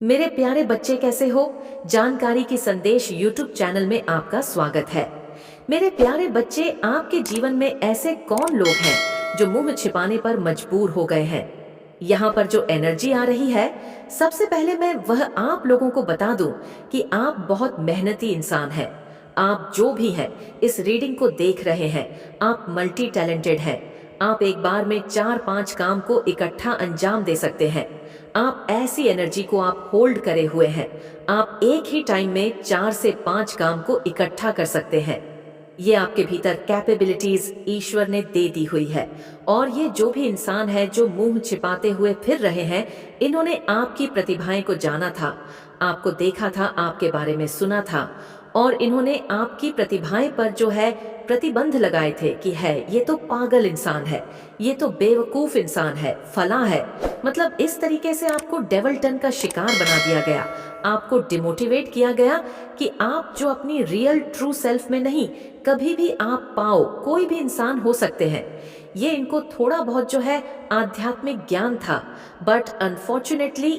मेरे प्यारे बच्चे कैसे हो। जानकारी की संदेश यूट्यूब चैनल में आपका स्वागत है। मेरे प्यारे बच्चे, आपके जीवन में ऐसे कौन लोग हैं जो मुंह छिपाने पर मजबूर हो गए हैं। यहाँ पर जो एनर्जी आ रही है, सबसे पहले मैं वह आप लोगों को बता दूं कि आप बहुत मेहनती इंसान हैं। आप जो भी हैं, इस रीडिंग को देख रहे हैं, आप मल्टी टैलेंटेड हैं। आप एक बार में 4-5 काम को इकट्ठा अंजाम दे सकते हैं। आप ऐसी एनर्जी को आप होल्ड करे हुए हैं। आप एक ही टाइम में 4 से 5 काम को इकट्ठा कर सकते हैं। ये आपके भीतर कैपेबिलिटीज ईश्वर ने दे दी हुई है। और ये जो भी इंसान है जो मुंह छिपाते हुए फिर रहे हैं, इन्होंने आपकी प्रतिभाएं को जाना था, आपको देखा था, आपके बारे में सुना था, और इन्होंने आपकी प्रतिभाएं पर जो है प्रतिबंध लगाए थे कि है ये तो पागल इंसान है, ये तो बेवकूफ इंसान है, फला है। मतलब इस तरीके से आपको डेवल टन का शिकार बना दिया गया, आपको डिमोटिवेट किया गया कि आप जो अपनी रियल ट्रू सेल्फ में नहीं, कभी भी आप पाओ कोई भी इंसान हो सकते हैं। ये इनको थोड़ा बहुत जो है आध्यात्मिक ज्ञान था, बट अनफॉर्चुनेटली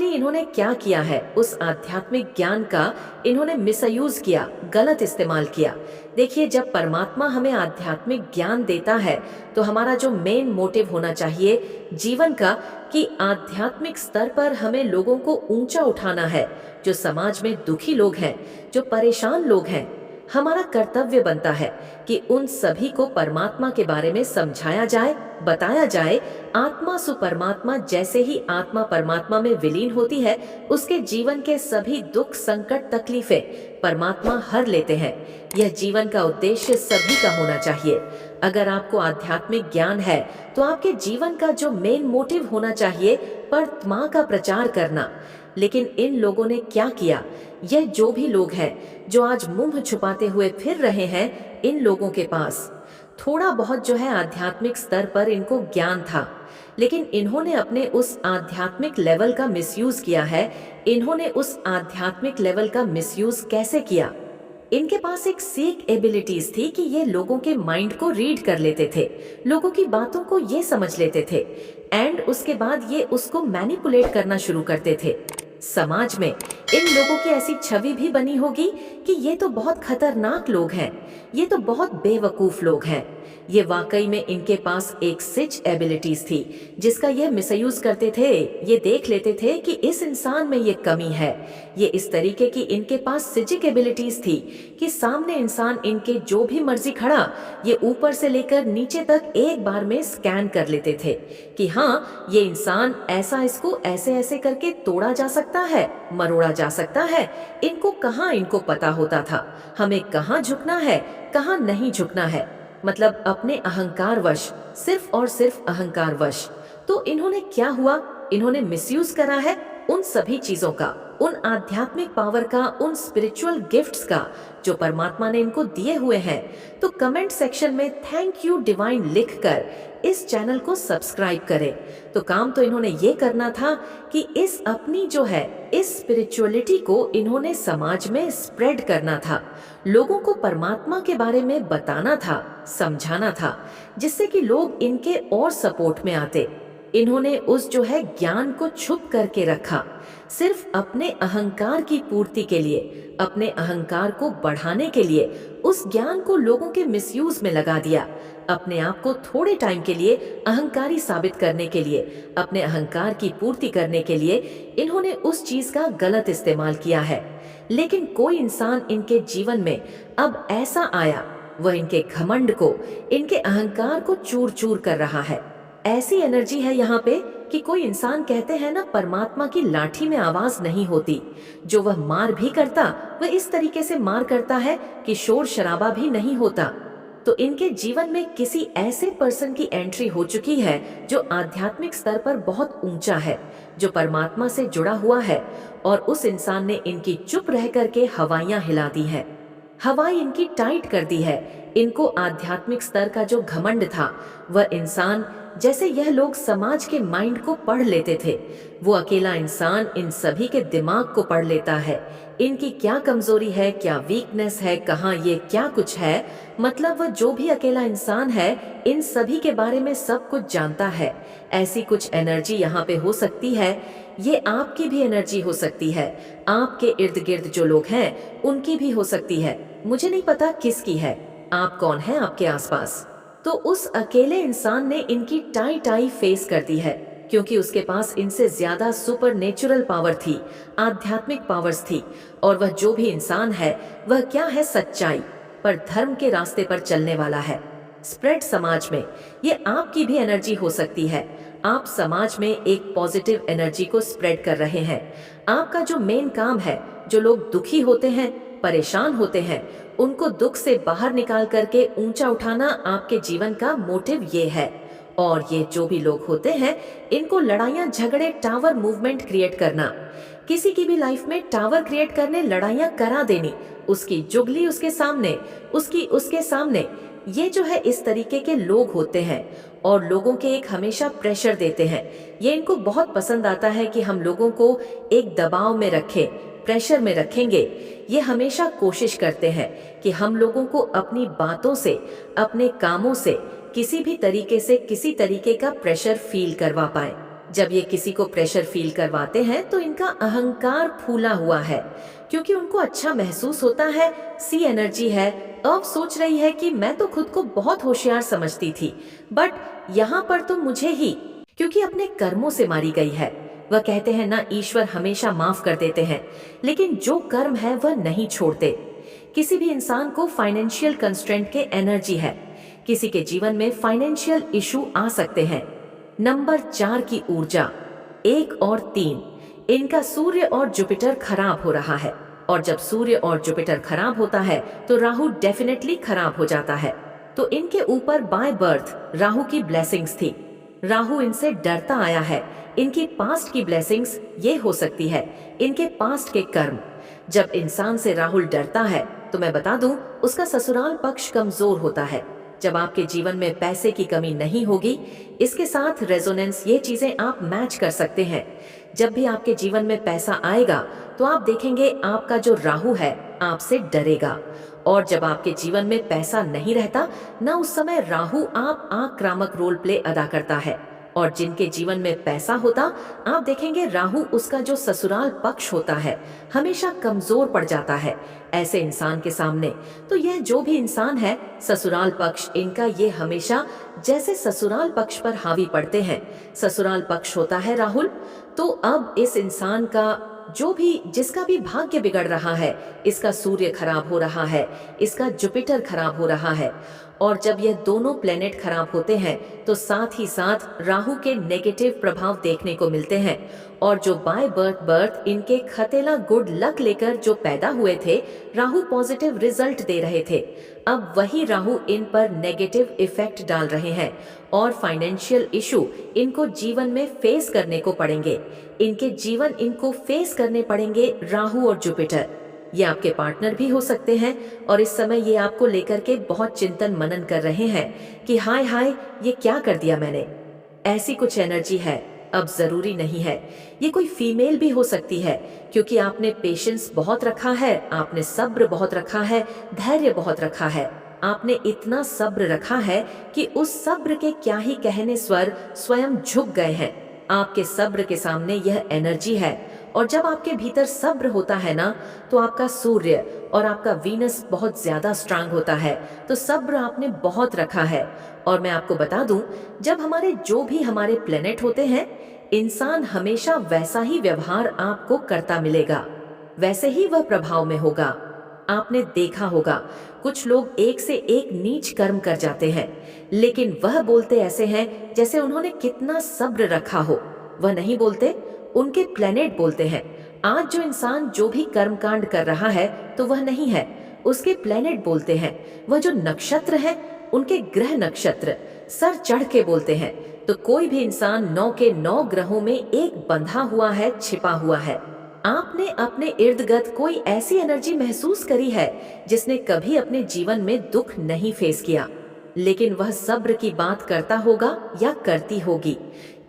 इन्होंने क्या किया है, उस आध्यात्मिक ज्ञान का इन्होंने मिसयूज किया, गलत इस्तेमाल किया। देखिए, जब परमात्मा हमें आध्यात्मिक ज्ञान देता है तो हमारा जो मेन मोटिव होना चाहिए जीवन का, कि आध्यात्मिक स्तर पर हमें लोगों को ऊंचा उठाना है। जो समाज में दुखी लोग हैं, जो परेशान लोग हैं, हमारा कर्तव्य बनता है कि उन सभी को परमात्मा के बारे में समझाया जाए, बताया जाए। आत्मा सुपरमात्मा, जैसे ही आत्मा परमात्मा में विलीन होती है, उसके जीवन के सभी दुख, संकट, तकलीफें परमात्मा हर लेते हैं। यह जीवन का उद्देश्य सभी का होना चाहिए। अगर आपको आध्यात्मिक ज्ञान है तो आपके जीवन का जो मेन मोटिव होना चाहिए परमात्मा का प्रचार करना। लेकिन इन लोगों ने क्या किया, यह जो भी लोग हैं जो आज मुंह छुपाते हुए फिर रहे हैं, इन लोगों के पास थोड़ा बहुत जो है आध्यात्मिक स्तर पर इनको ज्ञान था, लेकिन इन्होंने अपने उस आध्यात्मिक लेवल का मिसयूज किया है। इन्होंने उस आध्यात्मिक लेवल का मिसयूज कैसे किया? इनके पास एक सीक एबिलिटीज थी कि ये लोगों के माइंड को रीड कर लेते थे, लोगों की बातों को ये समझ लेते थे, एंड उसके बाद ये उसको मैनिपुलेट करना शुरू करते थे। समाज में इन लोगों की ऐसी छवि भी बनी होगी कि ये तो बहुत खतरनाक लोग हैं, ये तो बहुत बेवकूफ लोग हैं। ये वाकई में इनके पास एक सिच एबिलिटीज थी जिसका ये मिसयूज करते थे। ये देख लेते थे कि इस इंसान में ये कमी है। ये इस तरीके की इनके पास सिजिक एबिलिटीज थी कि सामने इंसान इनके जो भी मर्जी खड़ा, ये ऊपर से लेकर नीचे तक एक बार में स्कैन कर लेते थे कि हाँ, ये इंसान ऐसा, इसको ऐसे ऐसे करके तोड़ा जा सकता है, मरोड़ा जा सकता है। इनको पता होता था हमें कहाँ झुकना है, कहाँ नहीं झुकना है। मतलब अपने अहंकारवश, सिर्फ और सिर्फ अहंकारवश। तो इन्होंने क्या हुआ, इन्होंने मिसयूज करा है उन सभी चीजों का, उन आध्यात्मिक पावर का, उन स्पिरिचुअल गिफ्ट्स का जो परमात्मा ने इनको दिए हुए हैं। तो कमेंट सेक्शन में थैंक यू डिवाइन लिखकर इस चैनल को सब्सक्राइब करें। तो काम तो इन्होंने ये करना था कि इस अपनी जो है इस स्पिरिचुअलिटी को इन्होंने समाज में स्प्रेड करना था, लोगों को परमात्मा के बारे में बताना था, समझाना था, जिससे कि लोग इनके और सपोर्ट में आते। इन्होंने उस जो है ज्ञान को छुप करके रखा, सिर्फ अपने अहंकार की पूर्ति के लिए, अपने अहंकार को बढ़ाने के लिए उस ज्ञान को लोगों के मिसयूज में लगा दिया। अपने आप को थोड़े टाइम के लिए अहंकारी साबित करने के लिए, अपने अहंकार की पूर्ति करने के लिए इन्होंने उस चीज का गलत इस्तेमाल किया है। लेकिन कोई इंसान इनके जीवन में अब ऐसा आया, वह इनके घमंड को, इनके अहंकार को चूर चूर कर रहा है। ऐसी एनर्जी है यहाँ पे कि कोई इंसान, कहते हैं ना, परमात्मा की लाठी में आवाज नहीं होती। जो वह मार भी करता, वह इस तरीके से मार करता है कि शोर शराबा भी नहीं होता। तो इनके जीवन में किसी ऐसे पर्सन की एंट्री हो चुकी है जो आध्यात्मिक स्तर पर बहुत ऊंचा है, जो परमात्मा से जुड़ा हुआ है, और उस इंसान ने इनकी चुप रह करके हवाइयां हिला दी है, हवाई इनकी टाइट कर दी है। इनको आध्यात्मिक स्तर का जो घमंड था, वह इंसान, जैसे यह लोग समाज के माइंड को पढ़ लेते थे, वो अकेला इंसान इन सभी के दिमाग को पढ़ लेता है। इनकी क्या कमजोरी है, क्या वीकनेस है, कहाँ ये क्या कुछ है। मतलब वह जो भी अकेला इंसान है, इन सभी के बारे में सब कुछ जानता है। ऐसी कुछ एनर्जी यहाँ पे हो सकती है। ये आपकी भी एनर्जी हो सकती है, आपके इर्द गिर्द जो लोग हैं उनकी भी हो सकती है, मुझे नहीं पता किसकी है। आप कौन हैं आपके आसपास? तो उस अकेले इंसान ने इनकी टाई टाई फेस कर दी है, क्योंकि उसके पास इनसे ज्यादा सुपर नेचुरल पावर थी, आध्यात्मिक पावर्स थी। और वह जो भी इंसान है वह क्या है, सच्चाई पर धर्म के रास्ते पर चलने वाला है। स्प्रेड समाज में ये आपकी भी एनर्जी हो सकती है। आप समाज में एक पॉजिटिव एनर्जी को स्प्रेड कर रहे हैं। आपका जो मेन काम है, जो लोग दुखी होते हैं, परेशान होते हैं, उनको दुख से बाहर निकाल करके ऊंचा उठाना आपके जीवन का मोटिव ये है। और ये जो भी लोग होते हैं, इनको लड़ाइयाँ झगड़े टावर मूवमेंट क्रिएट करना, किसी की भी लाइफ में टावर क्रिएट करने, लड़ाइयाँ करा देनी, उसकी जुगली उसके सामने, उसकी उसके सामने, ये जो है इस तरीके के लोग होते हैं। और लोगों के एक हमेशा प्रेशर देते हैं। ये इनको बहुत पसंद आता है कि हम लोगों को एक दबाव में रखें, प्रेशर में रखेंगे। ये हमेशा कोशिश करते हैं कि हम लोगों को अपनी बातों से, अपने कामों से, किसी भी तरीके से किसी तरीके का प्रेशर फील करवा पाए। जब ये किसी को प्रेशर फील करवाते हैं तो इनका अहंकार फूला हुआ है, क्योंकि उनको अच्छा महसूस होता है, सी एनर्जी है। अब सोच रही है कि मैं तो खुद को बहुत होशियार समझती थी, बट यहाँ पर तो मुझे ही, क्योंकि अपने कर्मों से मारी गई है। वह कहते हैं ना, ईश्वर हमेशा माफ कर देते हैं, लेकिन जो कर्म है वह नहीं छोड़ते। किसी भी इंसान को फाइनेंशियल कंस्ट्रेंट के एनर्जी है, किसी के जीवन में फाइनेंशियल इशू आ सकते हैं। नंबर 4 की ऊर्जा 1 और 3, इनका सूर्य और जुपिटर खराब हो रहा है। और जब सूर्य और जुपिटर खराब होता है तो राहु डेफिनेटली खराब हो जाता है। तो इनके ऊपर बाय बर्थ राहु की ब्लेसिंग्स थी। राहु इनसे डरता आया है। इनकी पास्ट की ब्लेसिंग्स ये हो सकती है, इनके पास्ट के कर्म। जब इंसान से राहुल डरता है तो मैं बता दूं, उसका ससुराल पक्ष कमजोर होता है। जब आपके जीवन में पैसे की कमी नहीं होगी, इसके साथ रेजोनेंस, ये चीजें आप मैच कर सकते हैं। जब भी आपके जीवन में पैसा आएगा तो आप देखेंगे आपका जो राहु है आपसे डरेगा। और जब आपके जीवन में पैसा नहीं रहता ना, उस समय राहु आप आक्रामक रोल प्ले अदा करता है। और जिनके जीवन में पैसा होता, आप देखेंगे राहु, उसका जो ससुराल पक्ष होता है, हमेशा कमजोर पड़ जाता है ऐसे इंसान के सामने। तो यह जो भी इंसान है, ससुराल पक्ष इनका ये हमेशा जैसे ससुराल पक्ष पर हावी पड़ते हैं, ससुराल पक्ष होता है राहुल। तो अब इस इंसान का जो भी, जिसका भी भाग्य बिगड़ रहा है, इसका सूर्य खराब हो रहा है, इसका जुपिटर खराब हो रहा है। और जब यह दोनों प्लेनेट खराब होते हैं तो साथ ही साथ राहु के नेगेटिव प्रभाव देखने को मिलते हैं। और जो बाय बर्थ इनके खतेला गुड लक लेकर जो पैदा हुए थे, राहु पॉजिटिव रिजल्ट दे रहे थे। अब वही राहु इन पर नेगेटिव इफेक्ट डाल रहे हैं और फाइनेंशियल इशू इनको जीवन में फेस करने को पड़ेंगे। इनके जीवन इनको फेस करने पड़ेंगे राहु और जुपिटर। ये आपके पार्टनर भी हो सकते हैं और इस समय ये आपको लेकर के बहुत चिंतन मनन कर रहे हैं कि हाय हाय, ये क्या कर दिया मैंने। ऐसी कुछ एनर्जी है। अब जरूरी नहीं है, ये कोई फीमेल भी हो सकती है, क्योंकि आपने पेशेंस बहुत रखा है, आपने सब्र बहुत रखा है, धैर्य बहुत रखा है। आपने इतना सब्र रखा है कि उस सब्र के क्या ही कहने, स्वर स्वयं झुक गए हैं आपके सब्र के सामने। यह एनर्जी है। और जब आपके भीतर सब्र होता है ना, तो आपका सूर्य और आपका वीनस बहुत ज्यादा स्ट्रांग होता है। तो सब्र आपने बहुत रखा है। और मैं आपको बता दूं, जब हमारे जो भी हमारे प्लेनेट होते हैं, इंसान हमेशा वैसा ही व्यवहार आपको करता मिलेगा, वैसे ही वह प्रभाव में होगा। आपने देखा होगा, कुछ लोग एक से एक नीच कर्म कर जाते हैं, लेकिन वह बोलते ऐसे हैं जैसे उन्होंने कितना सब्र रखा हो। वह नहीं बोलते, उनके प्लेनेट बोलते हैं। आज जो इंसान जो भी कर्मकांड कर रहा है तो वह नहीं है, उसके प्लेनेट बोलते हैं। वह जो नक्षत्र है, उनके ग्रह नक्षत्र सर चढ़ के बोलते हैं। तो कोई भी इंसान 9 के 9 ग्रहों में एक बंधा हुआ है, छिपा हुआ है। आपने अपने इर्द गिर्द कोई ऐसी एनर्जी महसूस करी है जिसने कभी अपने जीवन में दुख नहीं फेस किया, लेकिन वह सब्र की बात करता होगा या करती होगी।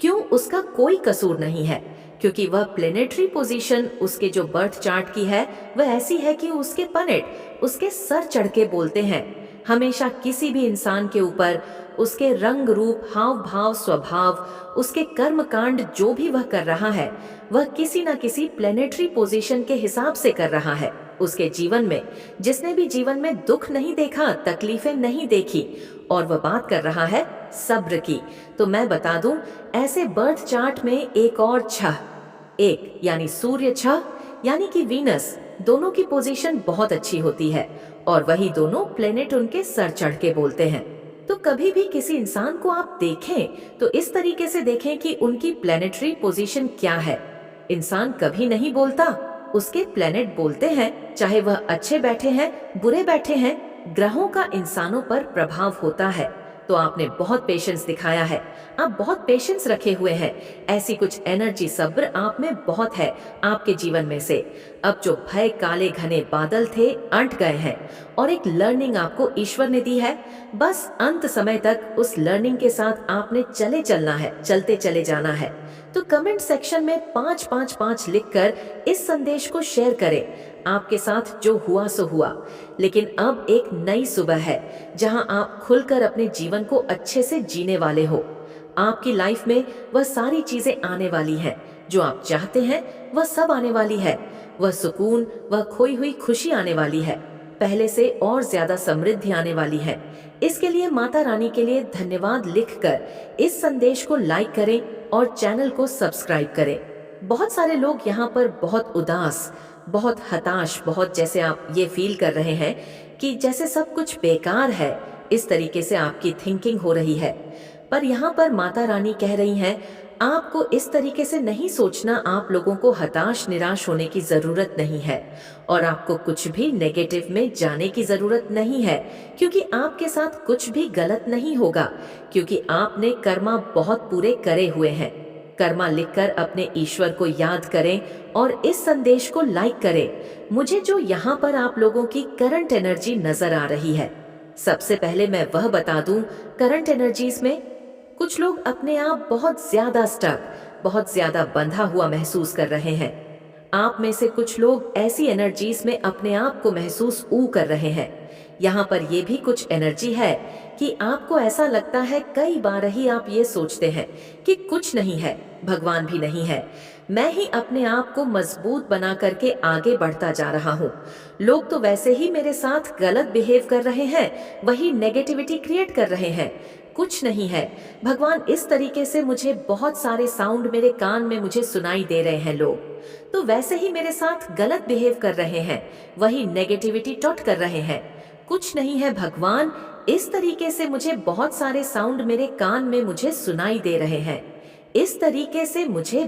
क्यों? उसका कोई कसूर नहीं है, क्योंकि वह प्लेनेटरी पोजीशन उसके जो बर्थ चार्ट की है वह ऐसी है कि उसके प्लैनेट उसके सर चढ़ के बोलते हैं। हमेशा किसी भी इंसान के ऊपर उसके रंग रूप, हाव भाव, स्वभाव, उसके कर्म कांड जो भी वह कर रहा है, वह किसी न किसी प्लेनेटरी पोजीशन के हिसाब से कर रहा है। उसके जीवन में जिसने भी जीवन में दुख नहीं देखा, तकलीफें नहीं देखी, और वह बात कर रहा है सब्र की, तो मैं बता दूं, ऐसे बर्थ चार्ट में एक और छह, एक यानी सूर्य, छह यानी कि वीनस, दोनों की पोजीशन बहुत अच्छी होती है और वही दोनों प्लेनेट उनके सर चढ़ के बोलते हैं। तो कभी भी किसी इंसान को आप देखें तो इस तरीके से देखें कि उनकी प्लेनेटरी पोजीशन क्या है। इंसान कभी नहीं बोलता, उसके प्लेनेट बोलते हैं, चाहे वह अच्छे बैठे हैं, बुरे बैठे हैं। ग्रहों का इंसानों पर प्रभाव होता है। तो आपने बहुत पेशेंस दिखाया है, आप बहुत पेशेंस रखे हुए हैं। ऐसी कुछ एनर्जी, सब्र आप में बहुत है। आपके जीवन में से अब जो भय, काले घने बादल थे, अंट गए हैं और एक लर्निंग आपको ईश्वर ने दी है। बस अंत समय तक उस लर्निंग के साथ आपने चलना है, चलते चले जाना है। तो कमेंट सेक्शन में 555 लिखकर इस संदेश को शेयर करें। आपके साथ जो हुआ सो हुआ, लेकिन अब एक नई सुबह है जहां आप खुलकर अपने जीवन को अच्छे से जीने वाले हो। आपकी लाइफ में वह सारी चीजें आने वाली हैं जो आप चाहते हैं, वह सब आने वाली है। वह सुकून, वह खोई हुई खुशी आने वाली है। पहले से और ज्यादा समृद्धि आने वाली है। इसके लिए माता रानी के लिए धन्यवाद लिखकर इस संदेश को लाइक करें और चैनल को सब्सक्राइब करें। बहुत सारे लोग यहाँ पर बहुत उदास, बहुत हताश, बहुत जैसे आप ये फील कर रहे हैं कि जैसे सब कुछ बेकार है, इस तरीके से आपकी थिंकिंग हो रही है। पर यहाँ पर माता रानी कह रही हैं, आपको इस तरीके से नहीं सोचना। आप लोगों को हताश, निराश होने की जरूरत नहीं है और आपको कुछ भी नेगेटिव में जाने की जरूरत नहीं है, क्योंकि आपके साथ कुछ भी गलत नहीं होगा, क्योंकि आपने कर्मा बहुत पूरे करे हुए हैं। कर्मा लिखकर अपने ईश्वर को याद करें और इस संदेश को लाइक करें। मुझे जो यहाँ पर आप लोगों की करंट एनर्जी नजर आ रही है, सबसे पहले मैं वह बता दूं, करंट एनर्जीज में कुछ लोग अपने आप बहुत ज्यादा स्टक, बहुत ज्यादा बंधा हुआ महसूस कर रहे हैं। आप में से कुछ लोग ऐसी एनर्जीज में अपने आप को महसूस कर रहे हैं। यहाँ पर ये भी कुछ एनर्जी है कि आपको ऐसा लगता है, कई बार ही आप ये सोचते हैं कि कुछ नहीं है, भगवान भी नहीं है, मैं ही अपने आप को मजबूत बना करके आगे बढ़ता जा रहा हूँ। लोग तो वैसे ही मेरे साथ गलत बिहेव कर रहे हैं, वही नेगेटिविटी क्रिएट कर रहे हैं, कुछ नहीं है। भगवान, इस तरीके से मुझे बहुत सारे साउंड मेरे कान में मुझे सुनाई दे रहे हैं। लोग तो वैसे ही मेरे साथ गलत बिहेव कर रहे हैं, वही नेगेटिविटी टॉट कर रहे हैं, कुछ नहीं है भगवान। इस तरीके से मुझे बहुत सारे साउंड मेरे कान में मुझे सुनाई दे रहे हैं, इस तरीके से मुझे